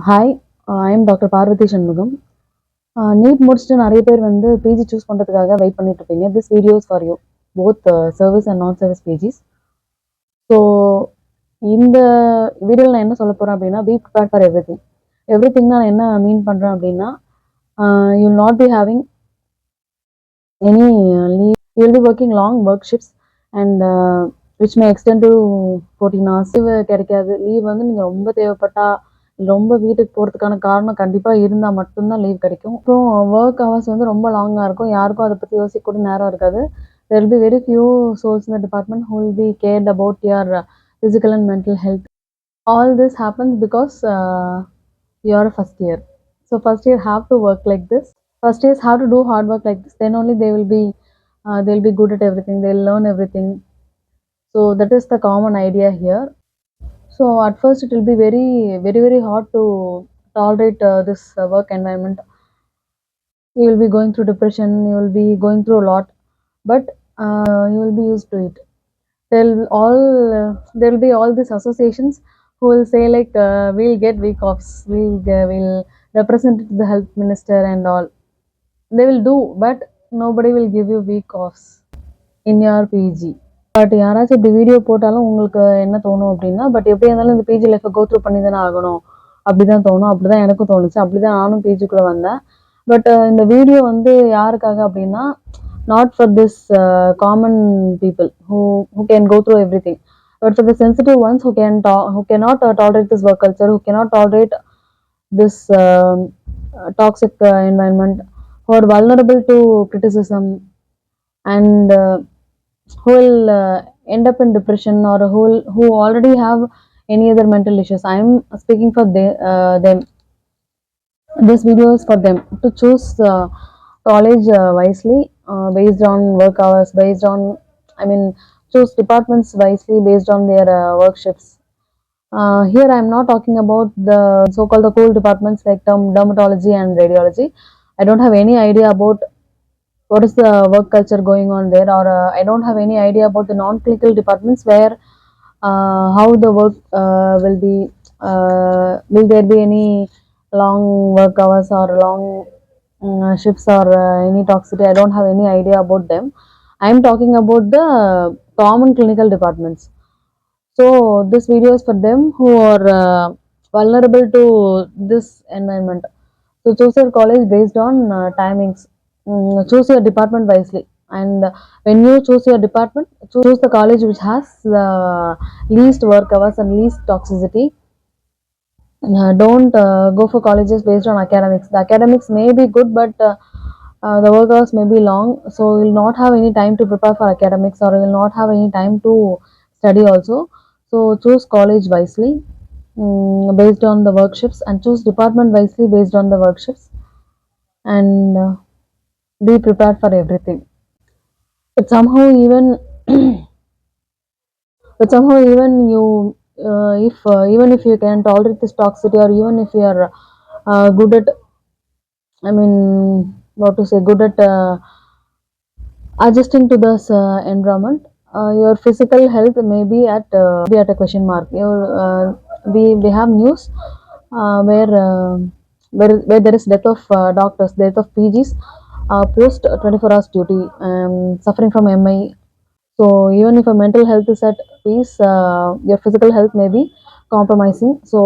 Hi, I am doctor Parvathi Shanmugam. NEET முடிச்சுட்டு நிறைய பேர் வந்து பிஜி சூஸ் பண்ணுறதுக்காக வெயிட் பண்ணிட்டு இருப்பீங்க. This videos for you both service and நான் சர்வீஸ் பிஜிஸ். ஸோ இந்த வீடியோவில் நான் என்ன சொல்ல போகிறேன் அப்படின்னா, B prepare for every thing. Every thing நான் என்ன மீன் பண்ணுறேன் அப்படின்னா, you will not be having any leave. You will be working long work ships and which may extend to 14 hours. Leave கிடைக்காது. லீவ் வந்து நீங்கள் ரொம்ப தேவைப்பட்டா, ரொம்ப வீட்டுக்கு போகிறதுக்கான காரணம் கண்டிப்பாக இருந்தால் மட்டும்தான் லீவ் கிடைக்கும். அப்புறம் ஒர்க் ஹவர்ஸ் வந்து ரொம்ப லாங்காக இருக்கும். யாருக்கும் அதை பற்றி யோசிக்க கூட நேரம் இருக்காது. there will be very few souls in the department who will be cared about your physical and mental health. All this happens because you are a first year. So first year have to work like this. First years have to do hard work like this. Then only they'll be good at everything. They'll learn everything. So that is the common idea here. So at first it will be very hard to tolerate this work environment. You will be going through depression, you will be going through a lot, but you will be used to it. There will be all these associations who will say like we'll get week offs, we'll represent it to the health minister and all. They will do, but nobody will give you week offs in your PG. But யாராச்சும் இப்படி video போட்டாலும் உங்களுக்கு என்ன தோணும் அப்படின்னா, but எப்படி இருந்தாலும் இந்த பிஜி லைஃப்பை கோ த்ரூ பண்ணி தானே ஆகணும் அப்படிதான் தோணும். அப்படிதான் எனக்கும் தோணுச்சு. அப்படிதான் நானும் பிஜிக்குள்ளே வந்தேன். பட் இந்த வீடியோ வந்து யாருக்காக அப்படின்னா, not for this common people who can go through everything, but for the sensitive ones who cannot tolerate this work culture, who cannot tolerate this toxic environment, who are vulnerable to criticism, and who will end up in depression, or who already have any other mental issues. I am speaking for them. This video is for them to choose college wisely, based on work hours, based on, choose departments wisely based on their work shifts. Here I am not talking about the so-called the cool departments like dermatology and radiology. I don't have any idea about what is the work culture going on there, or I don't have any idea about the non-clinical departments where how the work will there be any long work hours or long shifts, or any toxicity. I don't have any idea about them. I am talking about the common clinical departments. So this video is for them who are vulnerable to this environment. So choose your college based on timings. Choose your department wisely, and when you choose your department, choose the college which has the least work hours and least toxicity. Don't go for colleges based on academics. The academics may be good, but the work hours may be long, so you will not have any time to prepare for academics, or you will not have any time to study also. So choose college wisely based on the work shifts, and choose department wisely based on the work shifts, and be prepared for everything. But somehow even you even if you can tolerate this toxicity, or even if you are good at, what to say, good at adjusting to this environment, your physical health may be at a question mark. We have news where there is death of doctors, death of PGs post 24 hours duty, suffering from MI. So even if your mental health is at peace, your physical health may be compromising. So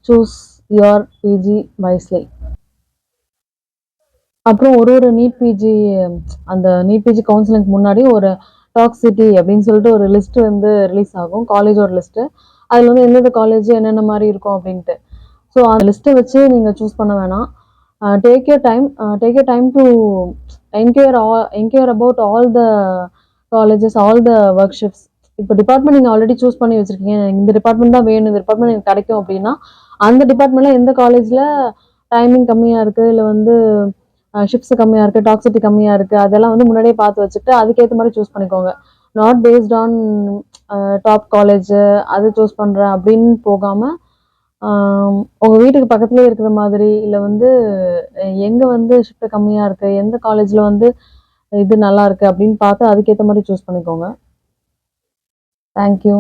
choose your PG wisely. அப்புறம் ஒரு NEET PG, அந்த NEET PG counselling முன்னாடி ஒரு toxicity அப்படின்னு சொல்லிட்டு ஒரு list வந்து release ஆகும், காலேஜோட லிஸ்ட்டு. அதில் வந்து எந்தெந்த காலேஜ் என்னென்ன மாதிரி இருக்கும் அப்படின்ட்டு. ஸோ அந்த லிஸ்ட்டை வச்சு நீங்கள் சூஸ் பண்ண வேணாம். Take your time to enquire about all the colleges, all the workshops. இப்போ டிபார்ட்மெண்ட் நீங்கள் ஆல்ரெடி சூஸ் பண்ணி வச்சுருக்கீங்க, இந்த டிபார்ட்மெண்ட் தான் வேணும், இந்த டிபார்ட்மெண்ட் எனக்கு கிடைக்கும் அப்படின்னா, அந்த டிபார்ட்மெண்ட்டில் எந்த காலேஜில் டைமிங் கம்மியாக இருக்குது, இல்லை வந்து ஷிப்ஸ் கம்மியாக இருக்குது, டாக்ஸிட்டி கம்மியாக இருக்குது, அதெல்லாம் வந்து முன்னாடியே பார்த்து வச்சுட்டு அதுக்கேற்ற மாதிரி சூஸ் பண்ணிக்கோங்க. Not based on top college அது சூஸ் பண்ணுறேன் அப்படின்னு போகாமல், உங்கள் வீட்டுக்கு பக்கத்துலேயே இருக்கிற மாதிரி, இல்லை வந்து எங்கே வந்து ஷிஃப்ட் கம்மியாக இருக்குது, எந்த காலேஜில் வந்து இது நல்லா இருக்குது அப்படின்னு பார்த்து அதுக்கேற்ற மாதிரி சூஸ் பண்ணிக்கோங்க. தேங்க்யூ.